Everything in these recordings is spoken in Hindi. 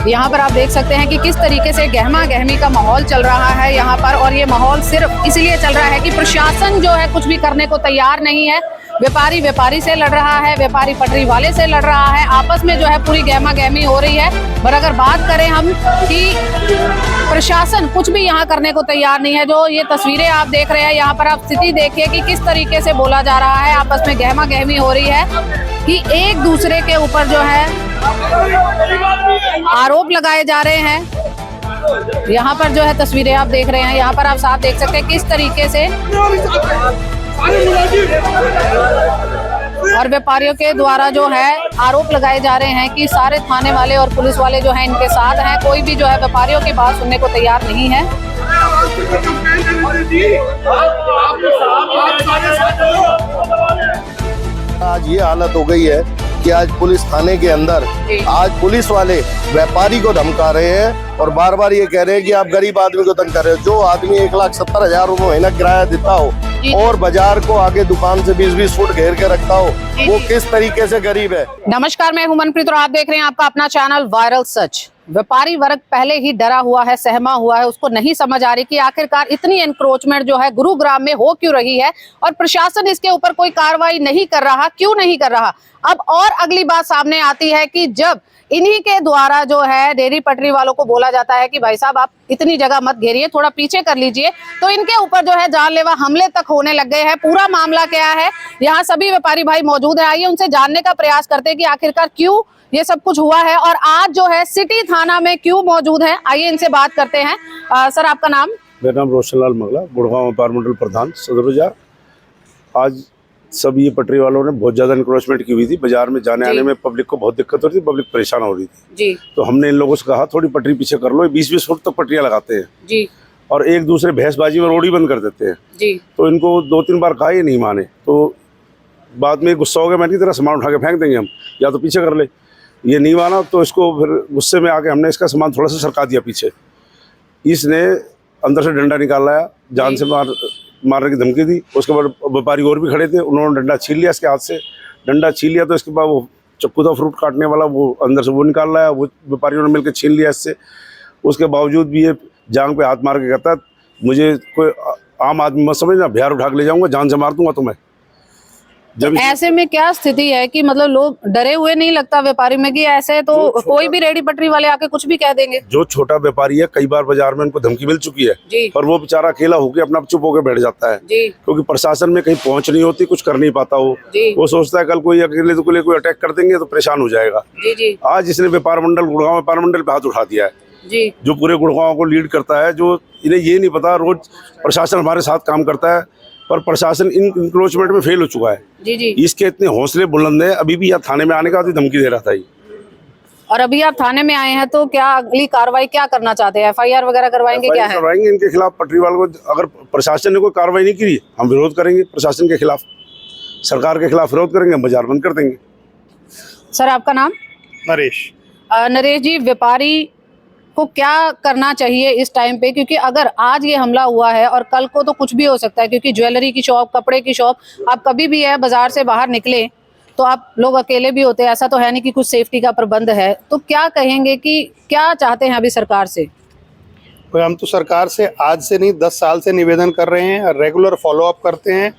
यहाँ पर आप देख सकते हैं कि किस तरीके से गहमा गहमी का माहौल चल रहा है यहाँ पर, और ये माहौल सिर्फ इसलिए चल रहा है कि प्रशासन जो है कुछ भी करने को तैयार नहीं है। व्यापारी व्यापारी से लड़ रहा है, व्यापारी पटरी वाले से लड़ रहा है, आपस में जो है पूरी गहमा गहमी हो रही है। पर अगर बात करें हम कि प्रशासन कुछ भी यहाँ करने को तैयार नहीं है। जो ये तस्वीरें आप देख रहे हैं यहाँ पर, आप स्थिति देखिए कि किस तरीके से बोला जा रहा है, आपस में गहमा गहमी हो रही है कि एक दूसरे के ऊपर जो है आरोप लगाए जा रहे हैं। यहाँ पर जो है तस्वीरें आप देख रहे हैं, यहाँ पर आप साफ देख सकते हैं किस तरीके से और व्यापारियों के द्वारा जो है आरोप लगाए जा रहे हैं कि सारे थाने वाले और पुलिस वाले जो हैं इनके साथ हैं। कोई भी जो है व्यापारियों की बात सुनने को तैयार नहीं है। आज ये हालत हो गई है कि आज पुलिस थाने के अंदर आज पुलिस वाले व्यापारी को धमका रहे हैं और बार बार ये कह रहे हैं कि आप गरीब आदमी को तंग कर रहे हो। जो आदमी 1,70,000 रुपये महीना किराया देता हो और बाजार को आगे दुकान से 20-20 फुट घेर के रखता हो, वो किस तरीके से गरीब है। नमस्कार, मैं हूं मनप्रीत और आप देख रहे हैं आपका अपना चैनल वायरल सच। व्यापारी वर्ग पहले ही डरा हुआ है, सहमा हुआ है, उसको नहीं समझ आ रही कि आखिरकार इतनी एनक्रोचमेंट जो है गुरुग्राम में हो क्यों रही है और प्रशासन इसके ऊपर कोई कार्रवाई नहीं कर रहा, क्यों नहीं कर रहा। अब और अगली बात सामने आती है कि जब इन्हीं के द्वारा जो है डेयरी पटरी वालों को बोला जाता है कि भाई साहब आप इतनी जगह मत घेरिए, थोड़ा पीछे कर लीजिए, तो इनके ऊपर जो है जानलेवा हमले तक होने लग गए हैं। पूरा मामला क्या है, यहाँ सभी व्यापारी भाई मौजूद है, आइए उनसे जानने का प्रयास करते हैं कि आखिरकार क्यों ये सब कुछ हुआ है और आज जो है सिटी थाना में क्यों मौजूद है। आइए इनसे बात करते हैं। सर, आपका नाम? मेरा नाम रोशनलाल मंगला, गुड़गांव व्यापार मंडल प्रधान सदर बाजार। आज सब ये पटरी वालों ने बहुत ज्यादा इंक्रोचमेंट की हुई थी, बाजार में जाने आने में पब्लिक को बहुत दिक्कत हो रही थी, पब्लिक परेशान हो रही थी जी। तो हमने इन लोगों से कहा थोड़ी पटरी पीछे कर लो, 20-20 फुट तक पटरियां लगाते हैं जी और एक दूसरे भैंसबाजी में रोड ही बंद कर देते हैं जी। तो इनको 2-3 बार कहा, ये नहीं माने, तो बाद में गुस्सा हो गया, मैंने तेरा सामान उठा के फेंक देंगे हम, या तो पीछे कर ले। ये नहीं माना तो इसको फिर गुस्से में आके हमने इसका सामान थोड़ा सा सरका दिया पीछे। इसने अंदर से डंडा निकाल लाया, जान से मारने की धमकी दी। उसके बाद व्यापारी और भी खड़े थे, उन्होंने डंडा छीन लिया इसके हाथ से। डंडा छीन लिया तो इसके बाद वो चक्कू था फ्रूट काटने वाला, वो अंदर से वो निकाल लाया, वो व्यापारियों ने मिलकर छीन लिया इससे। उसके बावजूद भी ये जांग पे हाथ मार के कहता मुझे कोई आम आदमी मत समझना, बिहार उठा के ले जाऊंगा, जान से मार दूंगा तुम्हें। जब ऐसे में क्या स्थिति है कि मतलब लोग डरे हुए नहीं लगता व्यापारी में कि ऐसे तो कोई भी रेडी पटरी वाले आके कुछ भी कह देंगे। जो छोटा व्यापारी है, कई बार बाजार में उनको धमकी मिल चुकी है जी। पर वो बेचारा अकेला होकर अपना चुप होकर बैठ जाता है जी। क्योंकि प्रशासन में कहीं पहुंच नहीं होती, कुछ कर नहीं पाता वो सोचता है कल कोई अकेले तो कोई अटैक कर देंगे तो परेशान हो जाएगा जी जी। आज इसने व्यापार मंडल, गुड़गांव व्यापार मंडल पे हाथ उठा दिया है जी, जो पूरे गुड़गांव को लीड करता है। जो इन्हें ये नहीं पता, रोज प्रशासन हमारे साथ काम करता है पर प्रशासन इन इंक्रोचमेंट में फेल हो चुका है जी जी। इसके इतने हौसले बुलंद हैं, अभी भी यहाँ थाने में आने का धमकी दे रहा था ये। और अभी आप थाने में आए हैं तो क्या अगली कार्रवाई क्या करना चाहते हैं? FIR वगैरह करवाएंगे? क्या है करवाएंगे इनके खिलाफ, पटरी वालों को। अगर प्रशासन ने कोई कार्रवाई नहीं की हम विरोध करेंगे, प्रशासन के खिलाफ, सरकार के खिलाफ विरोध करेंगे, बाजार बंद कर देंगे। सर, आपका नाम? नरेश। नरेश जी, व्यापारी को क्या करना चाहिए इस टाइम पे, क्योंकि अगर आज ये हमला हुआ है और कल को तो कुछ भी हो सकता है, क्योंकि ज्वेलरी की शॉप, कपड़े की शॉप, आप कभी भी है बाजार से बाहर निकले तो आप लोग अकेले भी होते हैं, ऐसा तो है नहीं कि कुछ सेफ्टी का प्रबंध है। तो क्या कहेंगे कि क्या चाहते हैं अभी सरकार से? हम तो सरकार से आज से नहीं 10 साल से निवेदन कर रहे हैं, रेगुलर फॉलोअप करते हैं।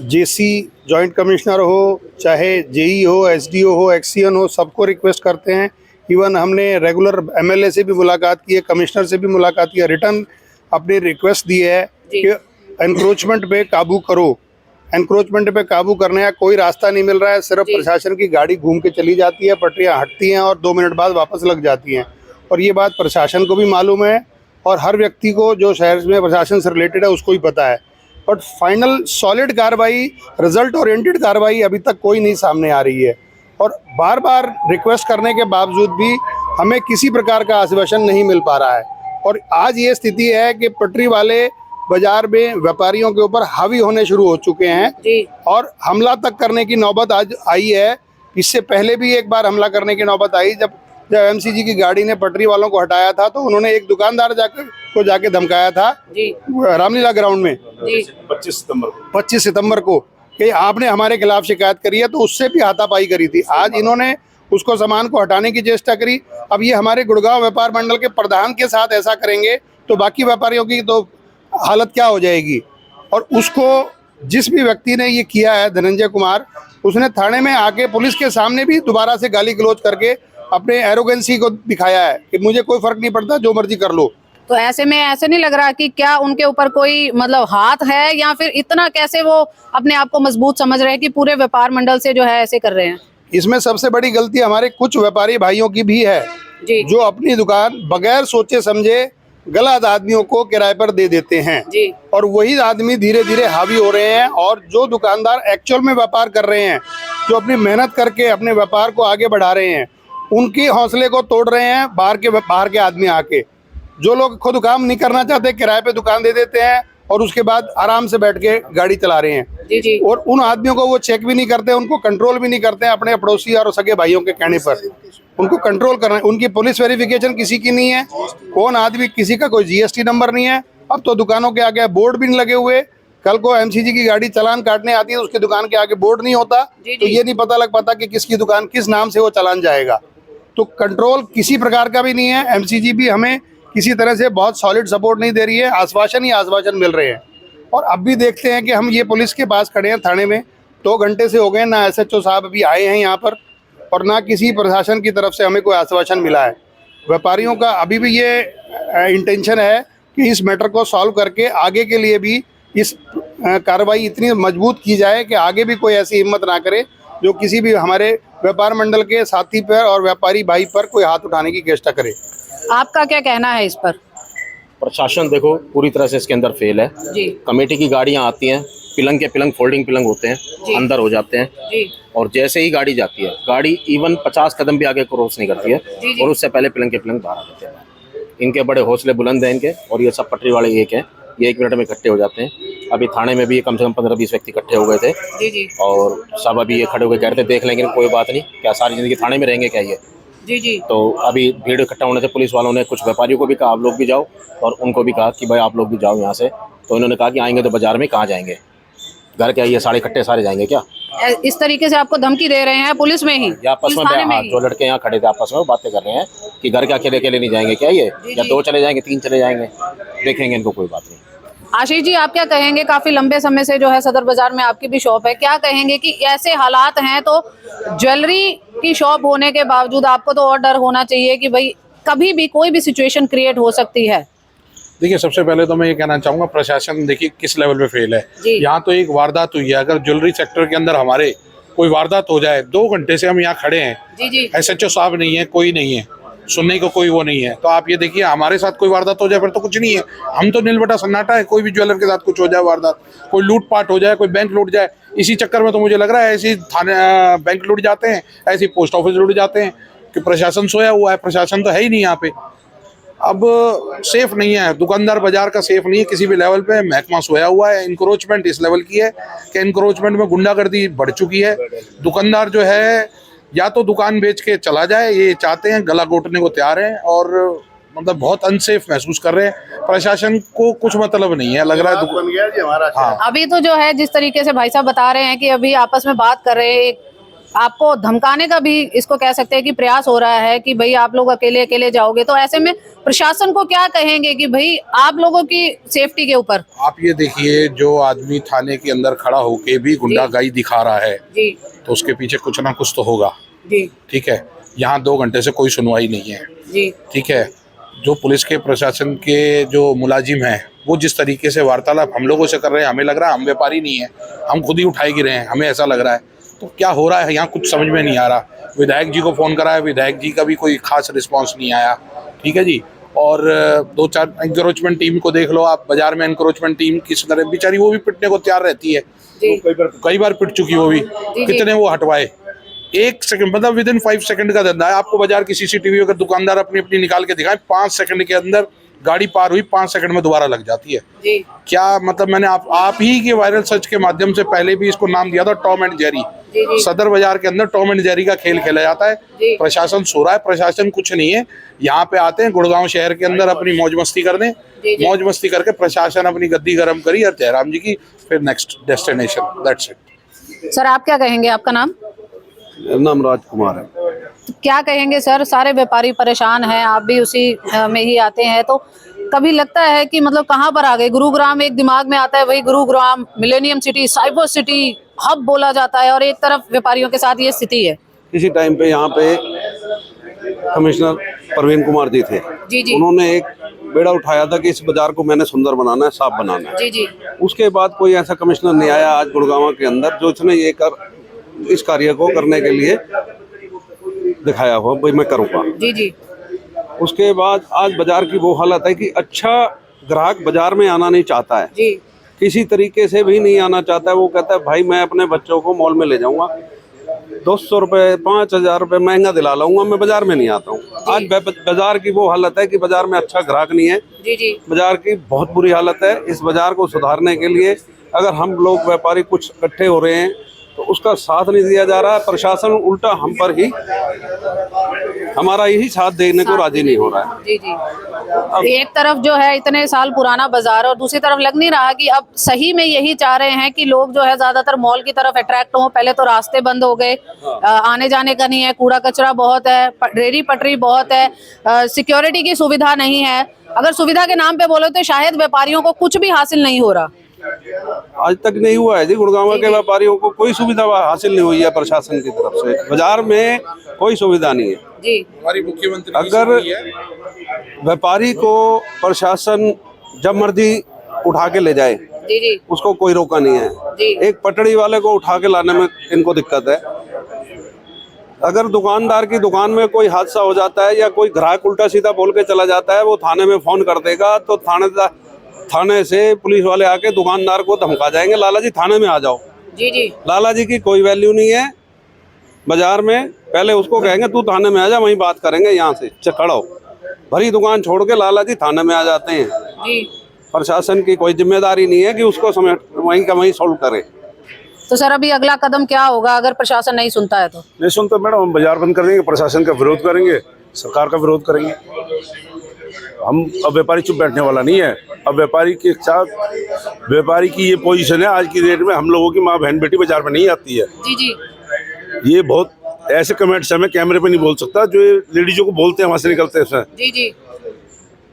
जेसी जॉइंट कमिश्नर हो, चाहे जेई हो, एसडीओ हो, एक्सीएन हो, सबको रिक्वेस्ट करते हैं। इवन हमने रेगुलर एमएलए से भी मुलाकात की है, कमिश्नर से भी मुलाकात की है, रिटर्न अपनी रिक्वेस्ट दी है कि एनक्रोचमेंट पे काबू करो। एनक्रोचमेंट पे काबू करने का कोई रास्ता नहीं मिल रहा है, सिर्फ प्रशासन की गाड़ी घूम के चली जाती है, पटरियां हटती हैं और 2 मिनट बाद वापस लग जाती हैं। और ये बात प्रशासन को भी मालूम है और हर व्यक्ति को जो शहर में प्रशासन से रिलेटेड है उसको ही पता है। बट फाइनल सॉलिड कार्रवाई, रिजल्ट ओरिएंटेड कार्रवाई अभी तक कोई नहीं सामने आ रही है और बार बार रिक्वेस्ट करने के बावजूद भी हमें किसी प्रकार का आश्वासन नहीं मिल पा रहा है। और आज ये स्थिति है कि पटरी वाले बाजार में व्यापारियों के ऊपर हावी होने शुरू हो चुके हैं जी। और हमला तक करने की नौबत आज आई है। इससे पहले भी एक बार हमला करने की नौबत आई, जब एमसीजी की गाड़ी ने पटरी वालों को हटाया था तो उन्होंने एक दुकानदार जाके धमकाया था जी। रामलीला ग्राउंड में जी। 25 सितंबर को कि आपने हमारे खिलाफ शिकायत करी है, तो उससे भी हाथापाई करी थी। आज इन्होंने उसको सामान को हटाने की चेष्टा करी। अब ये हमारे गुड़गांव व्यापार मंडल के प्रधान के साथ ऐसा करेंगे तो बाकी व्यापारियों की तो हालत क्या हो जाएगी। और उसको जिस भी व्यक्ति ने ये किया है, धनंजय कुमार, उसने थाने में आके पुलिस के सामने भी दोबारा से गाली गलौज करके अपने एरोगेंसी को दिखाया है कि मुझे कोई फर्क नहीं पड़ता, जो मर्जी कर लो। तो ऐसे में ऐसे नहीं लग रहा कि क्या उनके ऊपर कोई मतलब हाथ है, या फिर इतना कैसे वो अपने आप को मजबूत समझ रहे हैं कि पूरे व्यापार मंडल से जो है ऐसे कर रहे हैं? इसमें सबसे बड़ी गलती हमारे कुछ व्यापारी भाइयों की भी है जी। जो अपनी दुकान बगैर सोचे समझे गलत आदमियों को किराए पर दे देते हैं जी। और वही आदमी धीरे धीरे हावी हो रहे हैं। और जो दुकानदार एक्चुअल में व्यापार कर रहे हैं, जो अपनी मेहनत करके अपने व्यापार को आगे बढ़ा रहे हैं, उनके हौसले को तोड़ रहे हैं बाहर के आदमी आके। जो लोग खुद काम नहीं करना चाहते, किराए पे दुकान दे देते हैं और उसके बाद आराम से बैठ के गाड़ी चला रहे हैं। जी जी। और उन आदमियों को वो चेक भी नहीं करते, उनको कंट्रोल भी नहीं करते हैं। अपने पड़ोसी और सगे भाइयों के कहने पर उनको कंट्रोल करना है। उनकी पुलिस वेरिफिकेशन किसी की नहीं है, कौन आदमी, किसी का कोई जीएसटी नंबर नहीं है। अब तो दुकानों के आगे बोर्ड भी नहीं लगे हुए। कल को एमसीजी की गाड़ी चालान काटने आती है तो उसकी दुकान के आगे बोर्ड नहीं होता, तो ये नहीं पता लग पाता कि किसकी दुकान किस नाम से वो चालान जाएगा। तो कंट्रोल किसी प्रकार का भी नहीं है। एमसीजी भी हमें किसी तरह से बहुत सॉलिड सपोर्ट नहीं दे रही है, आश्वासन ही आश्वासन मिल रहे हैं। और अब भी देखते हैं कि हम ये पुलिस के पास खड़े हैं थाने में, 2 घंटे से हो गए, ना एसएचओ साहब अभी आए हैं यहाँ पर और ना किसी प्रशासन की तरफ से हमें कोई आश्वासन मिला है। व्यापारियों का अभी भी ये इंटेंशन है कि इस मैटर को सॉल्व करके आगे के लिए भी इस कार्रवाई इतनी मजबूत की जाए कि आगे भी कोई ऐसी हिम्मत ना करे जो किसी भी हमारे व्यापार मंडल के साथी पर और व्यापारी भाई पर कोई हाथ उठाने की चेष्टा करे। आपका क्या कहना है इस पर? प्रशासन देखो पूरी तरह से इसके अंदर फेल है जी। कमेटी की गाड़ियां आती हैं, पिलंग के पिलंग फोल्डिंग पिलंग होते हैं, अंदर हो जाते हैं जी। और जैसे ही गाड़ी जाती है, गाड़ी इवन 50 कदम भी आगे क्रॉस नहीं करती है जी, जी। और उससे पहले पिलंग के पिलंग बाहर आ जाते हैं। इनके बड़े हौसले बुलंद हैं इनके, और ये सब पटरी वाले एक हैं, ये 1 मिनट में इकट्ठे हो जाते हैं। अभी थाने में भी कम से कम 15-20 व्यक्ति इकट्ठे हो गए थे जी जी। और सब अभी ये खड़े होकर कह रहे थे देख लेंगे, कोई बात नहीं, क्या सारी जिंदगी थाने में रहेंगे क्या ये। जी जी। तो अभी भीड़ इकट्ठा होने से पुलिस वालों ने कुछ व्यापारियों को भी कहा आप लोग भी जाओ, और उनको भी कहा कि भाई आप लोग भी जाओ यहाँ से। तो इन्होंने कहा कि आएंगे तो बाजार में कहाँ जाएंगे, घर के आइए, सारे इकट्ठे सारे जाएंगे क्या। इस तरीके से आपको धमकी दे रहे हैं पुलिस में ही, या आपस में, थाने में हाँ, ही? जो लड़के यहाँ खड़े थे आपस में बातें कर रहे हैं कि घर के अकेले अकेले नहीं जाएंगे क्या ये, या 2 चले जाएंगे, 3 चले जाएंगे, देखेंगे इनको, कोई बात नहीं। आशीष जी, आप क्या कहेंगे? काफी लंबे समय से जो है सदर बाजार में आपकी भी शॉप है, क्या कहेंगे कि ऐसे हालात हैं तो ज्वेलरी की शॉप होने के बावजूद आपको तो और डर होना चाहिए कि भाई कभी भी कोई भी सिचुएशन क्रिएट हो सकती है। देखिए, सबसे पहले तो मैं ये कहना चाहूँगा प्रशासन देखिए किस लेवल पे फेल है। यहाँ तो एक वारदात हुई है, अगर ज्वेलरी सेक्टर के अंदर हमारे कोई वारदात हो जाए, 2 घंटे से हम यहाँ खड़े हैं, जी जी। एसएचओ साहब नहीं है, कोई नहीं है, सुनने को कोई वो नहीं है, तो आप ये देखिए हमारे साथ कोई वारदात हो जाए फिर तो कुछ नहीं है, हम तो नीलबटा सन्नाटा है। कोई भी ज्वेलर के साथ कुछ हो जाए वारदात, कोई लूटपाट हो जाए, कोई बैंक लूट जाए, इसी चक्कर में तो मुझे लग रहा है ऐसे थाने बैंक लूट जाते हैं, ऐसे पोस्ट ऑफिस लूट जाते हैं कि प्रशासन सोया हुआ है। प्रशासन तो है ही नहीं यहाँ पे। अब सेफ नहीं है, दुकानदार बाजार का सेफ नहीं है किसी भी लेवल पे। महकमा सोया हुआ है। इंक्रोचमेंट इस लेवल की है कि इंक्रोचमेंट में गुंडागर्दी बढ़ चुकी है। दुकानदार जो है या तो दुकान बेच के चला जाए, ये चाहते हैं, गला घोटने को तैयार हैं और मतलब बहुत अनसेफ महसूस कर रहे हैं। प्रशासन को कुछ मतलब नहीं है, लग रहा है बन गया जी हमारा। हाँ। अभी तो जो है जिस तरीके से भाई साहब बता रहे हैं कि अभी आपस में बात कर रहे हैं, आपको धमकाने का भी इसको कह सकते हैं कि प्रयास हो रहा है कि भाई आप लोग अकेले अकेले जाओगे, तो ऐसे में प्रशासन को क्या कहेंगे कि भाई आप लोगों की सेफ्टी के ऊपर? आप ये देखिए, जो आदमी थाने के अंदर खड़ा होके भी गुंडागर्दी दिखा रहा है जी, तो उसके पीछे कुछ ना कुछ तो होगा। जी, ठीक है, यहाँ 2 घंटे से कोई सुनवाई नहीं है। जी, ठीक है, जो पुलिस के प्रशासन के जो मुलाजिम हैं वो जिस तरीके से वार्तालाप हम लोगों से कर रहे हैं, हमें लग रहा है हम व्यापारी नहीं है, हम खुद ही उठाए गिरे हैं, हमें ऐसा लग रहा है। तो क्या हो रहा है यहाँ कुछ समझ में नहीं आ रहा। विधायक जी को फ़ोन करा है, विधायक जी का भी कोई खास रिस्पांस नहीं आया। ठीक है जी, और 2-4 इंक्रोचमेंट टीम को देख लो आप, बाजार में इंक्रोचमेंट टीम किस तरह बेचारी वो भी पिटने को तैयार रहती है। कई बार पिट चुकी वो भी, कितने वो हटवाए। 1 सेकंड मतलब विदिन 5 सेकंड का धंधा है। आपको बाजार की सीसीटीवी अगर दुकानदार अपनी अपनी निकाल के दिखाए, 5 सेकंड के अंदर गाड़ी पार हुई, 5 सेकंड में दोबारा लग जाती है। जी। क्या मतलब, मैंने आप ही के वायरल सर्च के माध्यम से पहले भी इसको नाम दिया था, टॉम एंड जेरी। सदर बाजार के अंदर टॉम एंड जेरी का खेल खेला जाता है। प्रशासन सो रहा है, प्रशासन कुछ नहीं है। यहाँ पे आते हैं गुड़गांव शहर के अंदर अपनी मौज मस्ती करने, मौज मस्ती करके प्रशासन अपनी गद्दी गर्म करी और जयराम जी की फिर next destination, that's it. Sir आप क्या कहेंगे? आपका नाम? नाम राजकुमार है। तो क्या कहेंगे सर, सारे व्यापारी परेशान हैं, आप भी उसी में ही आते हैं, तो कभी लगता है कि मतलब कहाँ पर आ गए? गुरुग्राम एक दिमाग में आता है, वही Gurugram millennium city, cyber city, hub बोला जाता है, और एक तरफ व्यापारियों के साथ ये स्थिति है। इसी टाइम पे यहाँ पे कमिश्नर प्रवीण कुमार जी थे। जी। उन्होंने एक बेड़ा उठाया था कि इस बाजार को मैंने सुंदर बनाना है, साफ बनाना है। जी। उसके बाद कोई ऐसा कमिश्नर नहीं आया आज गुड़गांव के अंदर जो इसने इस कार्य को करने के लिए दिखाया हो भाई मैं करूँगा। जी। उसके बाद आज बाजार की वो हालत है कि अच्छा ग्राहक बाजार में आना नहीं चाहता है, जी। किसी तरीके से भी नहीं आना चाहता है। वो कहता है भाई मैं अपने बच्चों को मॉल में ले जाऊंगा, 200 रुपये 5000 रुपये महंगा दिला लाऊंगा, मैं बाजार में नहीं आता हूँ। आज बाजार की वो हालत है कि बाजार में अच्छा ग्राहक नहीं है। जी। बाजार की बहुत बुरी हालत है। इस बाजार को सुधारने के लिए अगर हम लोग व्यापारी कुछ इकट्ठे हो रहे हैं तो उसका साथ नहीं दिया जा रहा है। प्रशासन उल्टा हम पर ही हमारा यही साथ देने को राजी नहीं हो रहा है। जी। अब एक तरफ जो है इतने साल पुराना बाजार, और दूसरी तरफ लग नहीं रहा कि अब सही में यही चाह रहे हैं कि लोग जो है ज्यादातर मॉल की तरफ अट्रैक्ट हो। पहले तो रास्ते बंद हो गए, आने जाने का नहीं है, कूड़ा कचरा बहुत है, रेहड़ी पटरी बहुत है, सिक्योरिटी की सुविधा नहीं है। अगर सुविधा के नाम पे बोलो तो शायद व्यापारियों को कुछ भी हासिल नहीं हो रहा। आज तक नहीं हुआ है जी। गुड़गांव के व्यापारियों को कोई सुविधा हासिल नहीं हुई है प्रशासन की तरफ से। बाजार में कोई सुविधा नहीं है जी। हमारी मुख्यमंत्री अगर व्यापारी को प्रशासन जब मर्जी उठा के ले जाए, जी। उसको कोई रोका नहीं है। जी। एक पटड़ी वाले को उठा के लाने में इनको दिक्कत है। अगर दुकानदार की दुकान में कोई हादसा हो जाता है या कोई ग्राहक उल्टा सीधा बोल के चला जाता है, वो थाने में फोन कर देगा तो थाने से पुलिस वाले आके दुकानदार को धमका जाएंगे, लाला जी थाने में आ जाओ। जी। लाला जी की कोई वैल्यू नहीं है बाजार में। पहले उसको कहेंगे तू थाने में आ जा, वहीं बात करेंगे, यहाँ से खड़ा हो। भरी दुकान छोड़ के लाला जी थाने में आ जाते हैं। जी। प्रशासन की कोई जिम्मेदारी नहीं है कि उसको समेट वहीं का वहीं सोल्व करे। तो सर अभी अगला कदम क्या होगा अगर प्रशासन नहीं सुनता है? तो नहीं सुनता मैडम, हम बाजार बंद कर देंगे, प्रशासन का विरोध करेंगे, सरकार का विरोध करेंगे। हम अब व्यापारी चुप बैठने वाला नहीं है। अब व्यापारी के साथ व्यापारी की ये पोजीशन है आज की डेट में, हम लोगों की माँ बहन बेटी बाजार में नहीं आती है। जी। ये बहुत ऐसे कमेंट्स हमें कैमरे पे नहीं बोल सकता जो लेडीजों को बोलते हैं, वहां से निकलते हैं उसमें। जी।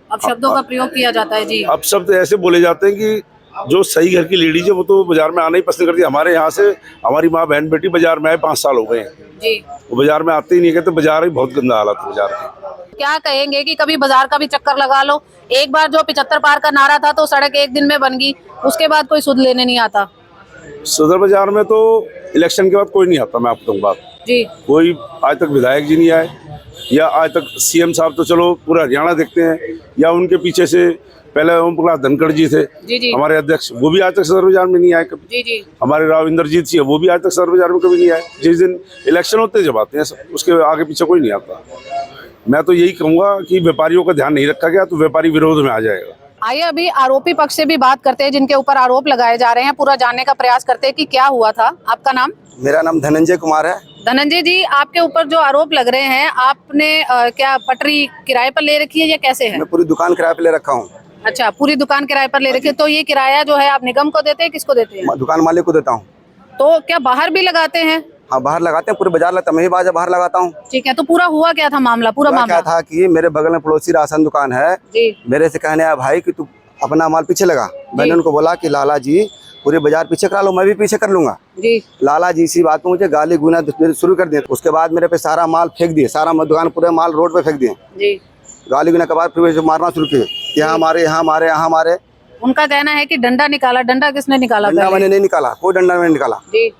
अब शब्दों का प्रयोग किया जाता है। जी। अब शब्द ऐसे बोले जाते हैं कि जो सही घर की लेडीज है वो तो बाजार में आना ही पसंद करती है। हमारे यहाँ से हमारी माँ बहन बेटी बाजार में आए 5 साल हो गए हैं, जी। वो बाजार में आते ही नहीं, कहते बाजार ही बहुत गंदा हालत है बाजार की। क्या कहेंगे कि कभी बाजार का भी चक्कर लगा लो? एक बार जो 75 पार का नारा था तो सड़क एक दिन में बन गई, उसके बाद कोई सुध लेने नहीं आता। सदर बाजार में तो इलेक्शन के बाद कोई नहीं आता, मैं आपको बताऊँ बात जी। कोई आज तक विधायक जी नहीं आए, या आज तक सीएम साहब तो चलो पूरा हरियाणा देखते हैं, या उनके पीछे से पहले ओम प्रकाश धनखड़ जी थे जी। हमारे अध्यक्ष, वो भी आज तक सदर बाजार में नहीं आए कभी। जी। हमारे राव इंद्रजीत सिंह वो भी आज तक सदर बाजार में कभी नहीं आए। जिस दिन इलेक्शन होते जब आते हैं, उसके आगे पीछे कोई नहीं आता। मैं तो यही कहूँगा कि व्यापारियों का ध्यान नहीं रखा गया तो व्यापारी विरोध में आ जाएगा। आइए अभी आरोपी पक्ष से भी बात करते हैं, जिनके ऊपर आरोप लगाए जा रहे हैं, पूरा जानने का प्रयास करते हैं कि क्या हुआ था। आपका नाम? मेरा नाम धनंजय कुमार है। धनंजय जी, आपके ऊपर जो आरोप लग रहे हैं, आपने क्या पटरी किराए पर ले रखी है या कैसे है? मैं पूरी दुकान किराए पे ले रखा हूँ। अच्छा, पूरी दुकान किराए पर ले रखी है। तो ये किराया जो है आप निगम को देते हैं, किसको देते हैं? दुकान मालिक को देता हूँ। तो क्या बाहर भी लगाते हैं? हाँ, बाहर लगाते हैं, पूरे बाजार लगता है, मैं ही बाहर लगाता हूँ। ठीक है, तो पूरा हुआ क्या था मामला? पूरा मामला क्या था कि मेरे बगल में पड़ोसी राशन दुकान है जी। मेरे से कहने आया भाई कि तू अपना माल पीछे लगा। मैंने उनको बोला कि लाला जी पूरे बाजार पीछे करा लो, मैं भी पीछे कर लूंगा। जी। लाला जी इसी बात को मुझे गाली गुना शुरू कर दिए। उसके बाद मेरे पे सारा माल फेंक दिए, सारा दुकान पूरे माल रोड पे फेंक दिए। जी। गाली गुना के बाद फिर मारना शुरू किए, यहाँ मारे यहाँ मारे यहाँ मारे। उनका कहना है कि डंडा निकाला। डंडा किसने निकाला? डंडा मैंने नहीं निकाला, कोई डंडा मैंने निकाला। जी।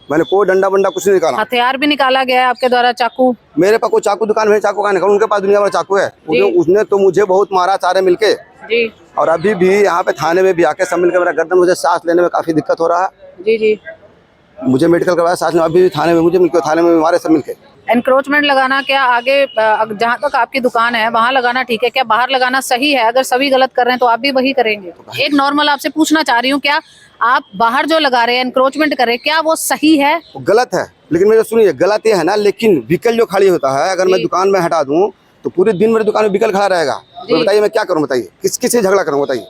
मैंने कोई डंडा बंडा कुछ नहीं निकाला। हथियार भी निकाला गया है आपके द्वारा? चाकू? मेरे पास कोई चाकू दुकान में चाकू का निकाला, उनके पास दुनिया भर चाकू है। उसने तो मुझे बहुत मारा सारे मिलके। जी। और अभी भी यहाँ पे थाने में भी आके सब मिलकर मेरा गर्दन, मुझे सांस लेने में काफी दिक्कत हो रहा है। जी। मुझे मेडिकल करवाया सांस में, अभी भी थाने में मुझे मिलकर थाने में मारे सब मिलके। एनक्रोचमेंट लगाना क्या आगे जहाँ तक आपकी दुकान है वहाँ लगाना ठीक है, क्या बाहर लगाना सही है? अगर सभी गलत कर रहे हैं तो आप भी वही करेंगे? एक नॉर्मल आपसे पूछना चाह रही हूँ, क्या आप बाहर जो लगा रहे हैं, एनक्रोचमेंट कर रहे हैं, क्या वो सही है? गलत है, लेकिन मेरे सुनिए, गलत ये है ना, लेकिन व्हीकल जो खड़ी होता है, अगर मैं दुकान में हटा दूं तो पूरे दिन मेरी दुकान में व्हीकल खड़ा रहेगा। तो बताइए मैं क्या करूं? बताइए किस से झगड़ा करूं? बताइए।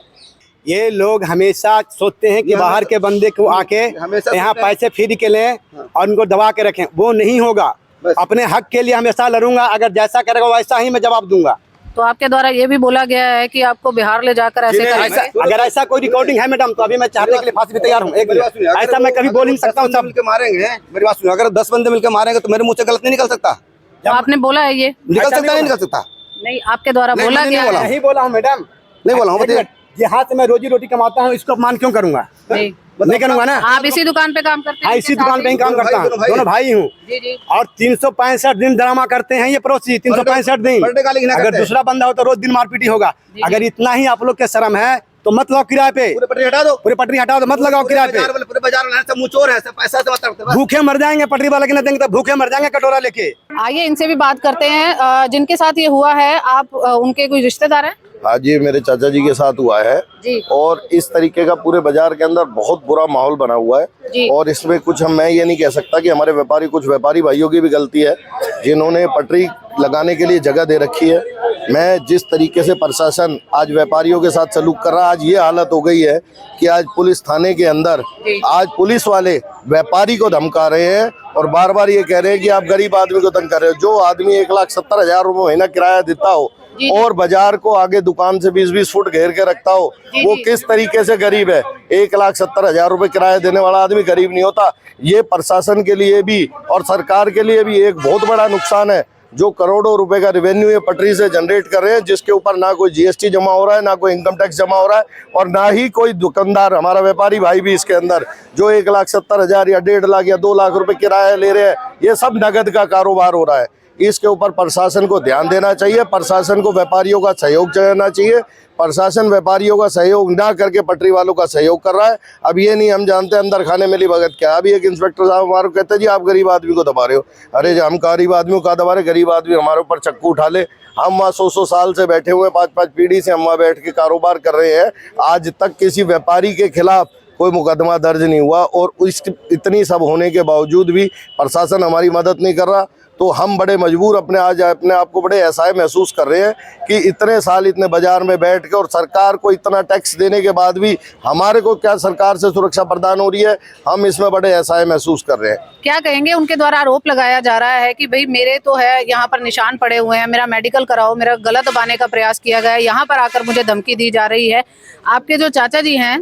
ये लोग हमेशा सोचते हैं कि बाहर के बंदे को आके यहाँ पैसे फ्री के लें और उनको दबा के रखें, वो नहीं होगा। अपने हक के लिए हमेशा लड़ूंगा। अगर जैसा करेगा वैसा ही मैं जवाब दूंगा। तो आपके द्वारा ये भी बोला गया है कि आपको बिहार ले जाकर ऐसे करेंगे। अगर ऐसा कोई रिकॉर्डिंग है मैडम तो अभी मैं चाहने के लिए फांसी भी तैयार हूँ। एक मिनट, ऐसा मैं कभी बोल नहीं सकता हूँ। सब मिलकर मारेंगे, मेरी बात सुनो, अगर 10 बंदे मिलकर मारेंगे तो मेरे मुंह से गलत नहीं निकल सकता। तो आपने बोला है ये निकल सकता नहीं निकल सकता? नहीं, आपके द्वारा बोला गया है। नहीं बोला हूँ मैडम, नहीं बोला हूँ। यहाँ से मैं रोजी रोटी कमाता हूँ, इसको अपमान क्यों करूंगा? नहीं करूंगा ना। आप इसी दुकान पे काम करते हैं? हाँ, इसी दुकान पे ही काम करता हूँ। दोनों भाई हूँ। जी जी। और 365 दिन ड्रामा करते हैं ये पड़ोसी। 365 दिन। अगर दूसरा बंदा हो तो रोज दिन मारपीटी होगा। अगर इतना ही आप लोग के शर्म है तो मत लगाओ किराए पे। पूरे पटरी हटा दो, पूरे पटरी हटा दो, मत लगाओ किराए पे। पूरे बाजार में सब मुँह चोर है, सब पैसा से मतलब भूखे मर जाएंगे, पटरी वाले के नहीं देंगे तो भूखे मर जाएंगे कटोरा लेके। आइए इनसे भी बात करते हैं। जिनके साथ ये हुआ है, आप उनके कोई रिश्तेदार हैं? हाँ जी, मेरे चाचा जी के साथ हुआ है जी। और इस तरीके का पूरे बाजार के अंदर बहुत बुरा माहौल बना हुआ जी। है। और इसमें कुछ मैं ये नहीं कह सकता कि हमारे कुछ व्यापारी भाइयों की भी गलती है जिन्होंने पटरी लगाने के लिए जगह दे रखी है। मैं जिस तरीके से प्रशासन आज व्यापारियों के साथ सलूक कर रहा है, आज ये हालत हो गई है कि आज पुलिस थाने के अंदर आज पुलिस वाले व्यापारी को धमका रहे हैं और बार बार ये कह रहे हैं कि आप गरीब आदमी को तंग कर रहे हो। जो आदमी 1,70,000 रुपये महीना किराया देता हो और बाजार को आगे दुकान से 20-20 फुट घेर के रखता हो, वो किस तरीके से गरीब है? 1,70,000 रुपये किराया देने वाला आदमी गरीब नहीं होता। ये प्रशासन के लिए भी और सरकार के लिए भी एक बहुत बड़ा नुकसान है। जो करोड़ों रुपए का रेवेन्यू ये पटरी से जनरेट कर रहे हैं, जिसके ऊपर ना कोई जीएसटी जमा हो रहा है, ना कोई इनकम टैक्स जमा हो रहा है और ना ही कोई दुकानदार, हमारा व्यापारी भाई भी इसके अंदर जो 1,70,000 या 1.5 लाख या 2 लाख रुपए किराया ले रहे हैं, ये सब नगद का कारोबार हो रहा है। इसके ऊपर प्रशासन को ध्यान देना चाहिए, प्रशासन को व्यापारियों का सहयोग करना चाहिए। प्रशासन व्यापारियों का सहयोग ना करके पटरी वालों का सहयोग कर रहा है। अब ये नहीं हम जानते अंदर खाने मिली भगत क्या। अभी एक इंस्पेक्टर साहब हमारे कहते हैं जी आप गरीब आदमी को दबा रहे हो। अरे जो हम गरीब आदमियों का दबा रहे, गरीब आदमी हमारे ऊपर चक्कू उठा ले। हम वहाँ 100 साल से बैठे हुए, 5-5 पीढ़ी से हम वहाँ बैठ के कारोबार कर रहे हैं। आज तक किसी व्यापारी के खिलाफ कोई मुकदमा दर्ज नहीं हुआ और इतनी सब होने के बावजूद भी प्रशासन हमारी मदद नहीं कर रहा। तो हम बड़े मजबूर अपने आप को बड़े असहाय महसूस कर रहे हैं कि इतने साल इतने बाजार में बैठ के और सरकार को इतना टैक्स देने के बाद भी हमारे को क्या सरकार से सुरक्षा प्रदान हो रही है, हम इसमें बड़े असहाय महसूस कर रहे हैं। क्या कहेंगे? उनके द्वारा आरोप लगाया जा रहा है कि भाई मेरे तो है यहाँ पर निशान पड़े हुए हैं, मेरा मेडिकल कराओ, मेरा गला दबाने का प्रयास किया गया है, यहाँ पर आकर मुझे धमकी दी जा रही है। आपके जो चाचा जी हैं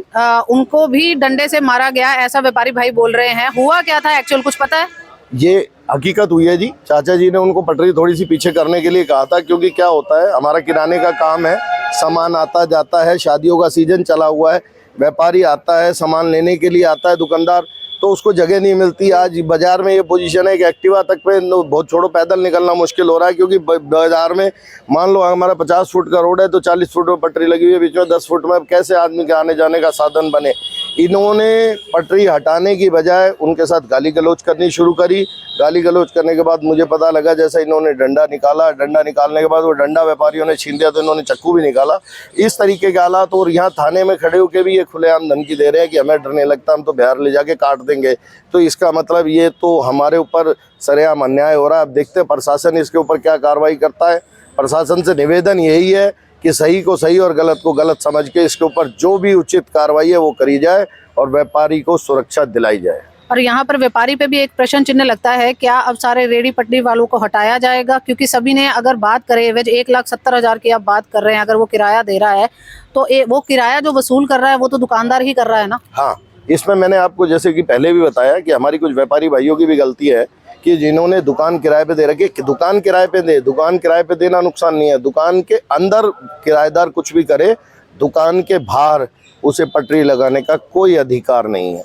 उनको भी डंडे से मारा गया, ऐसा व्यापारी भाई बोल रहे हैं। हुआ क्या था एक्चुअल, कुछ पता है? ये हकीकत हुई है जी। चाचा जी ने उनको पटरी थोड़ी सी पीछे करने के लिए कहा था, क्योंकि क्या होता है हमारा किराने का काम है, सामान आता जाता है, शादियों का सीजन चला हुआ है, व्यापारी आता है सामान लेने के लिए आता है दुकानदार, तो उसको जगह नहीं मिलती। आज बाजार में ये पोजीशन है कि एक्टिवा तक पे बहुत छोड़ो पैदल निकलना मुश्किल हो रहा है, क्योंकि बाजार में मान लो हमारा 50 फुट का रोड है तो 40 फुट में पटरी लगी हुई है, बीच में 10 फुट में कैसे आदमी के आने जाने का साधन बने। इन्होंने पटरी हटाने की बजाय उनके साथ गाली गलौज करनी शुरू करी। गाली गलौज करने के बाद मुझे पता लगा जैसा इन्होंने डंडा निकाला, डंडा निकालने के बाद वो डंडा व्यापारियों ने छीन दिया तो इन्होंने चक्कू भी निकाला। इस तरीके के हालात, और यहाँ थाने में खड़े होकर भी ये खुलेआम धमकी दे रहे हैं कि हमें डर नहीं लगता, हम तो बिहार ले जाके काट देंगे। तो इसका मतलब ये तो हमारे ऊपर सरेआम अन्याय हो रहा है। अब देखते हैं प्रशासन इसके ऊपर क्या कार्रवाई करता है। प्रशासन से निवेदन यही है कि सही को सही और गलत को गलत समझ के इसके ऊपर जो भी उचित कार्रवाई है वो करी जाए और व्यापारी को सुरक्षा दिलाई जाए। और यहाँ पर व्यापारी पे भी एक प्रश्न चिन्ह लगता है, क्या अब सारे रेडी पटरी वालों को हटाया जाएगा? क्योंकि सभी ने अगर बात करें, वे 1,70,000 की आप बात कर रहे हैं, अगर वो किराया दे रहा है तो वो किराया जो वसूल कर रहा है वो तो दुकानदार ही कर रहा है ना। हाँ, इसमें मैंने आपको जैसे कि पहले भी बताया कि हमारी कुछ व्यापारी भाइयों की भी गलती है कि जिन्होंने दुकान किराए पे दे रखी। दुकान किराए पे दे, दुकान किराए पे देना नुकसान नहीं है, दुकान के अंदर किराएदार कुछ भी करे, दुकान के बाहर उसे पटरी लगाने का कोई अधिकार नहीं है।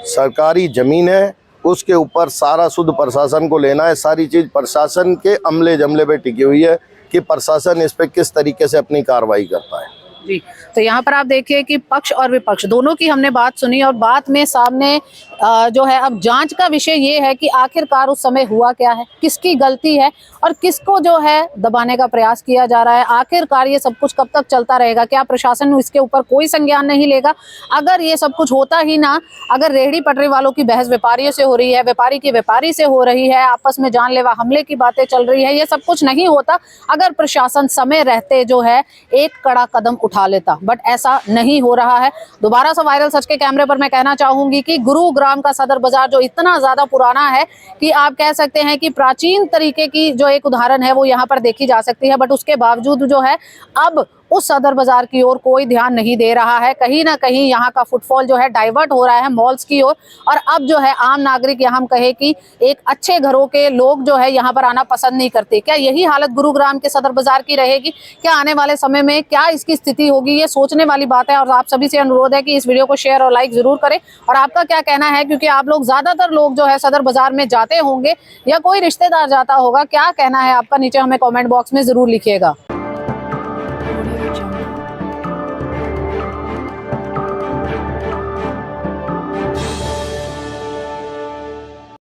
सरकारी जमीन है, उसके ऊपर सारा सुध प्रशासन को लेना है। सारी चीज़ प्रशासन के अमले जमले पे टिकी हुई है कि प्रशासन इस पे किस तरीके से अपनी कार्रवाई करता है। जी, तो यहाँ पर आप देखिए कि पक्ष और विपक्ष दोनों की हमने बात सुनी और बात में सामने जो है अब जांच का विषय ये है कि आखिरकार उस समय हुआ क्या है, किसकी गलती है और किसको जो है दबाने का प्रयास किया जा रहा है। आखिरकार ये सब कुछ कब तक चलता रहेगा? क्या प्रशासन इसके ऊपर कोई संज्ञान नहीं लेगा? अगर ये सब कुछ होता ही ना, अगर रेहड़ी पटरी वालों की बहस व्यापारियों से हो रही है, व्यापारी की व्यापारी से हो रही है, आपस में जानलेवा हमले की बातें चल रही है, ये सब कुछ नहीं होता अगर प्रशासन समय रहते जो है एक कड़ा कदम उठा उठा लेता, बट ऐसा नहीं हो रहा है। दोबारा से वायरल सच के कैमरे पर मैं कहना चाहूंगी कि गुरुग्राम का सदर बाजार जो इतना ज्यादा पुराना है कि आप कह सकते हैं कि प्राचीन तरीके की जो एक उदाहरण है वो यहाँ पर देखी जा सकती है, बट उसके बावजूद जो है अब उस सदर बाजार की ओर कोई ध्यान नहीं दे रहा है। कहीं ना कहीं यहाँ का फुटफॉल जो है डाइवर्ट हो रहा है मॉल्स की ओर, और अब जो है आम नागरिक, यहाँ हम कहे कि एक अच्छे घरों के लोग जो है यहाँ पर आना पसंद नहीं करते। क्या यही हालत गुरुग्राम के सदर बाजार की रहेगी? क्या आने वाले समय में क्या इसकी स्थिति होगी? ये सोचने वाली बात है। और आप सभी से अनुरोध है कि इस वीडियो को शेयर और लाइक जरूर करें। और आपका क्या कहना है, क्योंकि आप लोग ज्यादातर लोग जो है सदर बाजार में जाते होंगे या कोई रिश्तेदार जाता होगा, क्या कहना है आपका नीचे हमें कॉमेंट बॉक्स में जरूर लिखिएगा।